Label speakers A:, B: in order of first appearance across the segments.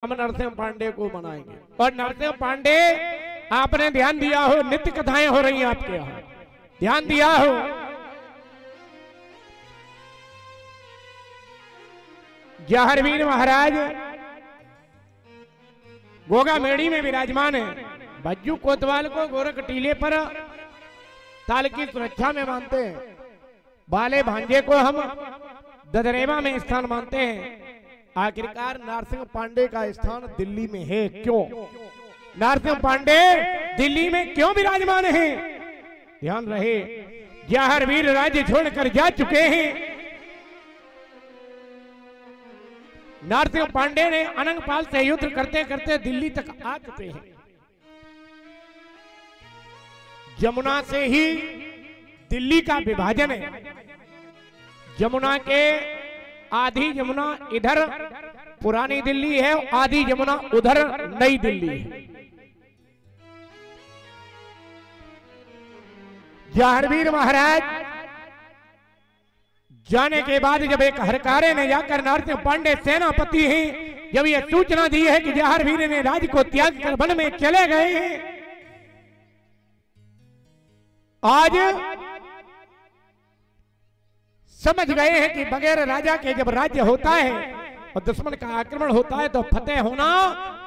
A: हम नरसिंह पांडे को मनाएंगे। और नरसिंह पांडे, आपने ध्यान दिया हो, नित्य कथाएं हो रही हैं आपके यहाँ, ध्यान दिया हो। जहरवीर महाराज गोगा मेड़ी में विराजमान है। बज्जू कोतवाल को गोरख टीले पर ताल की सुरक्षा में मानते हैं। बाले भांजे को हम ददरेवा में स्थान मानते हैं। आखिरकार नरसिंह पांडे का स्थान दिल्ली में है। क्यों नरसिंह पांडे दिल्ली में क्यों विराजमान है? ध्यान रहे, जहरवीर राज्य छोड़कर जा चुके हैं। नरसिंह पांडे ने अनंगपाल से युद्ध करते करते दिल्ली तक आ चुके हैं। जमुना से ही दिल्ली का विभाजन है। जमुना के आधी जमुना इधर पुरानी दिल्ली है, आधी जमुना उधर नई दिल्ली है। जहरवीर महाराज जाने के बाद जब एक हरकारे ने जाकर नरसिंह पांडे सेनापति हैं, जब यह सूचना दी है कि जहरवीर ने राज्य को त्याग कर वन में चले गए हैं, आज समझ गए हैं कि बगैर राजा के जब राज्य होता है और दुश्मन का आक्रमण होता है तो फतेह होना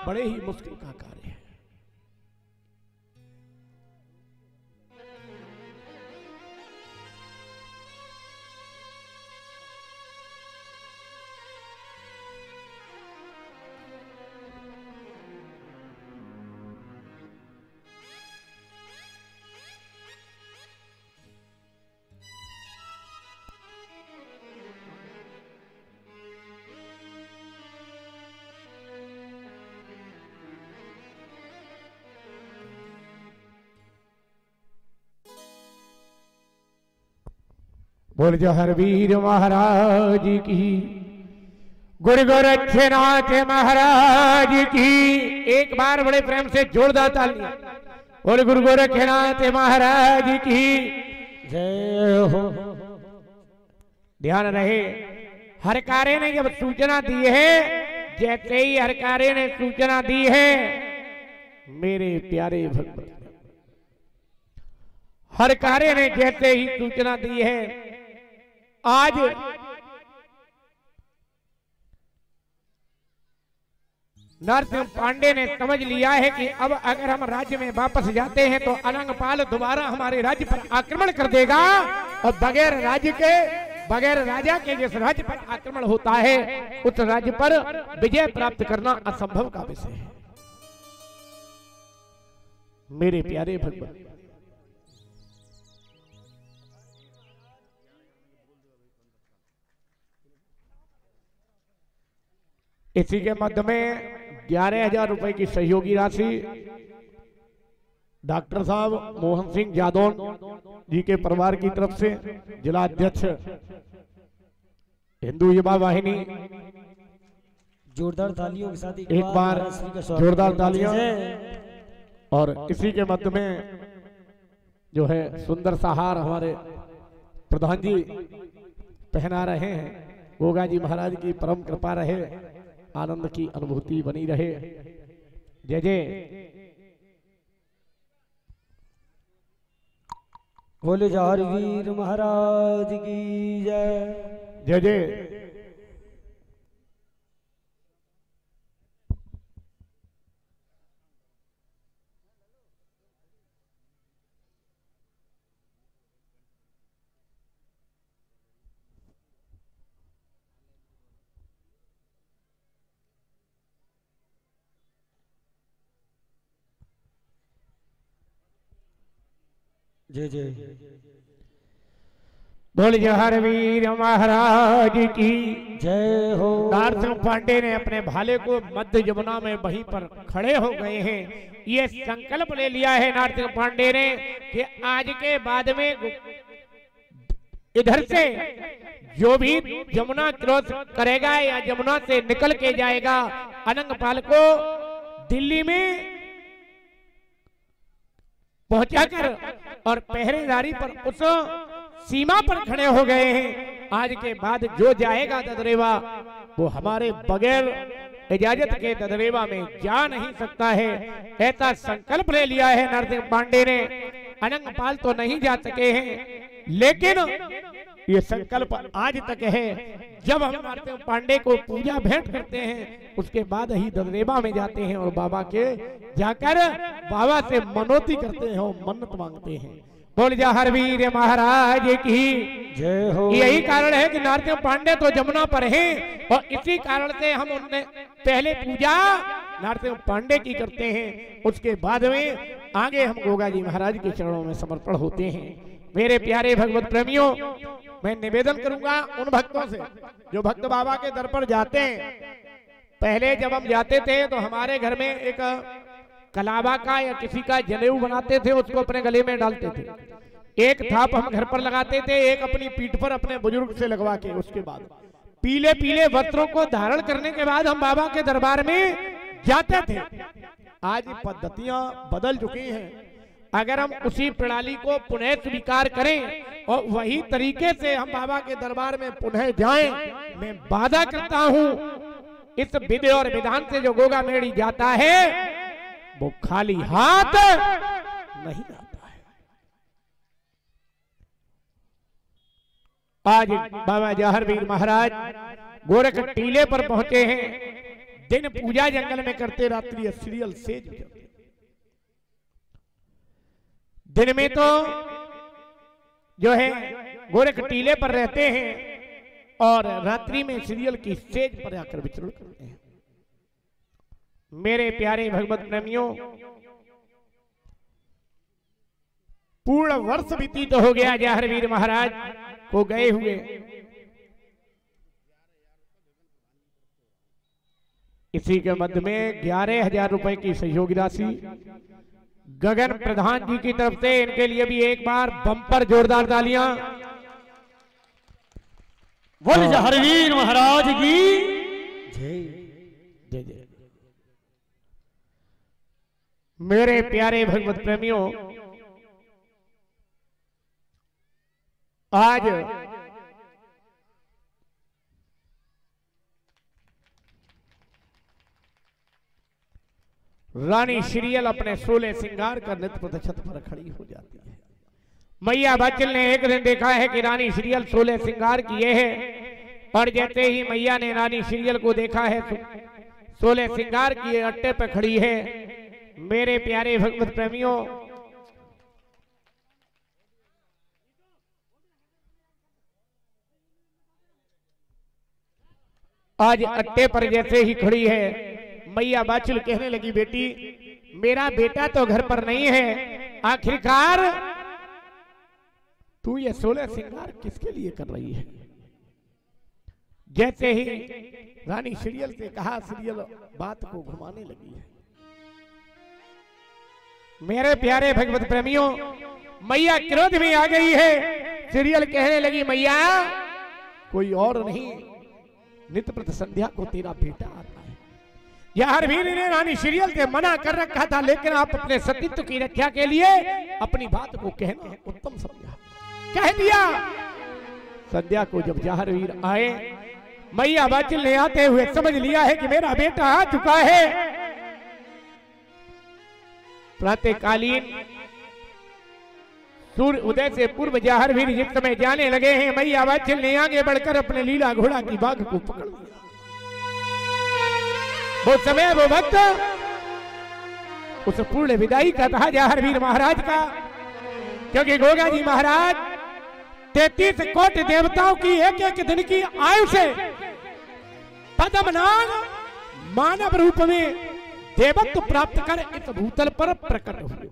A: बड़े ही मुश्किल का कार्य है। बोल जहरवीर महाराज की, गुरु गोरक्षनाथ महाराज की। एक बार बड़े प्रेम से जोरदार तालियां। बोल गुरु गोरक्षनाथ महाराज की जय हो। ध्यान रहे, हरकारे ने जब सूचना दी है, जैसे ही हरकारे ने सूचना दी है, मेरे प्यारे भक्त, हरकारे ने जैसे ही सूचना दी है, आज नरसिंह पांडे ने समझ लिया है कि अब अगर हम राज्य में वापस जाते हैं तो अनंगपाल दोबारा हमारे राज्य पर आक्रमण कर देगा और बगैर राजा के जिस राज्य पर आक्रमण होता है उस राज्य पर विजय प्राप्त करना असंभव का विषय है। मेरे प्यारे भगवान, इसी के मध्य में 11,000 रुपए की सहयोगी राशि डॉक्टर साहब मोहन सिंह यादव जी के परिवार की तरफ से जिला अध्यक्ष हिंदू युवा वाहिनी,
B: जोरदार तालियों के साथ
A: एक बार जोरदार तालियां। और इसी के मध्य में जो है सुंदर सा हार हमारे प्रधान जी पहना रहे हैं। गोगा जी महाराज की परम कृपा रहे, आनंद की अनुभूति बनी रहे। जय जय।
B: बोले जहरवीर महाराज की जय।
A: जय जय।
B: जय जय।
A: बोल जहरवीर महाराज की
B: जय हो।
A: नरसिंह पांडे ने अपने भाले को मध्य यमुना में वहीं पर खड़े हो गए हैं। ये संकल्प ले लिया है नरसिंह पांडे ने कि आज के बाद में इधर से जो भी यमुना क्रॉस करेगा या यमुना से निकल के जाएगा, अनंगपाल को दिल्ली में पहुंचाकर और पहरेदारी पर उस सीमा पर खड़े हो गए हैं। आज के बाद जो जाएगा ददरेवा वो हमारे बगैर इजाजत के ददरेवा में जा नहीं सकता है। ऐसा संकल्प ले लिया है नरसिंह पांडे ने। अनंगपाल तो नहीं जा सके हैं, लेकिन ये संकल्प आज तक है। जब हम नरसिंह पांडे को पूजा भेंट करते हैं, उसके बाद ही ददरेवा में जाते हैं और बाबा के जाकर बाबा से मनोती करते हैं और मन्नत मांगते हैं। बोल जहर वीर महाराज की
B: जय हो।
A: यही कारण है कि नरसिंह पांडे तो जमुना पर हैं और इसी कारण से हम उनने पहले पूजा नरसिंह पांडे की करते हैं, उसके बाद में आगे हम गोगा जी महाराज के चरणों में समर्पण होते हैं। मेरे प्यारे भगवत प्रेमियों, मैं निवेदन करूंगा उन भक्तों से जो भक्त बाबा के दर पर जाते हैं। पहले जब हम जाते थे तो हमारे घर में एक कलावा का या किसी का जनेऊ बनाते थे, उसको अपने गले में डालते थे। एक थाप हम घर पर लगाते थे, एक अपनी पीठ पर अपने बुजुर्ग से लगवा के, उसके बाद पीले पीले वस्त्रों को धारण करने के बाद हम बाबा के दरबार में जाते थे। आज पद्धतियां बदल चुकी हैं। अगर हम उसी प्रणाली को पुनः स्वीकार करें और वही तरीके से हम बाबा के दरबार में पुनः जाएं, मैं वादा करता हूं इस विधि और विधान से जो गोगा मेड़ी जाता है वो खाली हाथ नहीं आता है। आज बाबा जहर वीर महाराज गोरख टीले पर पहुंचे हैं। दिन पूजा जंगल में करते, रात्रि सीरियल सेज में करते। दिन में तो जो है गोरख टीले पर रहते हैं और रात्रि में सीरियल की सेज पर आकर विचरण करते हैं। मेरे प्यारे भगवत प्रेमियों, पूर्ण वर्ष व्यतीत हो गया जहर वीर महाराज को गए हुए। इसी के मध्य में 11,000 रुपए की सहयोगी राशि गगन प्रधान जी की तरफ से, इनके लिए भी एक बार बम्पर जोरदार तालियां।
B: बोल जहर वीर महाराज की जय
A: जय जय। मेरे प्यारे भगवत प्रेमियों, आज रानी सीरियल अपने 16 श्रृंगार का नृत्य प्रदर्शन पर खड़ी हो जाती है। मैया बच्चन ने एक दिन देखा है कि रानी सीरियल 16 श्रृंगार किए हैं, और जैसे ही मैया ने रानी सीरियल को देखा है 16 श्रृंगार किए अट्टे पर खड़ी है। मेरे प्यारे भगवत प्रेमियों, आज अट्टे पर जैसे ही खड़ी है, मैया बाचल कहने लगी, बेटी मेरा बेटा तो घर पर नहीं है, आखिरकार तू ये 16 श्रृंगार किसके लिए कर रही है? जैसे ही रानी सीरियल से कहा, सीरियल बात को घुमाने लगी है। मेरे प्यारे भगवत प्रेमियों, मैया क्रोध में आ गई है। सीरियल कहने लगी, मैया कोई और नहीं, नित्य प्रति संध्या को तेरा बेटा आता है। जहर वीर ने रानी सीरियल से मना कर रखा था, लेकिन आप अपने सतीत्व की रक्षा के लिए अपनी बात को कहना उत्तम समझा, कह दिया। संध्या को जब जहर वीर आए, मैया बाचल ने आते हुए समझ लिया है कि मेरा बेटा आ चुका है। प्रातःकालीन सूर्य उदय से पूर्व जहर वीर जिस समय जाने लगे हैं, मैया बाचल ने आगे बढ़कर अपने लीला घोड़ा की बाघ को पकड़ लिया। वो समय वो वक्त उस पूर्ण विदाई का था जहर वीर महाराज का, क्योंकि गोगा जी महाराज 33 कोटि देवताओं की एक एक दिन की आयु से पद्मनाग मानव रूप में देवत्व प्राप्त कर इस भूतल पर प्रकट हुए।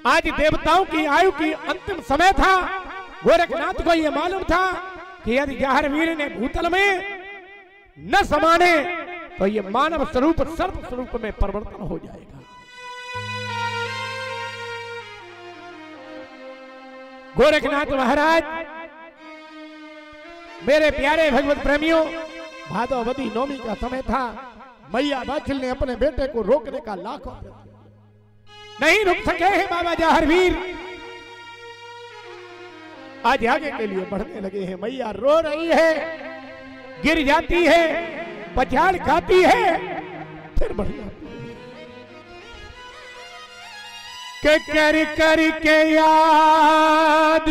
A: आज देवताओं की आयु की अंतिम समय था। गोरखनाथ को यह मालूम था कि यदि जहर वीर ने भूतल में न समाने तो ये मानव स्वरूप सर्व स्वरूप में परिवर्तन हो जाएगा। गोरखनाथ महाराज, मेरे प्यारे भगवत प्रेमियों, भादवती नवमी का समय था। मैया बाचल ने अपने बेटे को रोकने का लाखों नहीं रुक सके हैं बाबा जहर वीर। आज आगे के लिए बढ़ने लगे हैं। मैया रो रही है, गिर जाती है, पछाड़ खाती है, फिर बढ़िया के कर के याद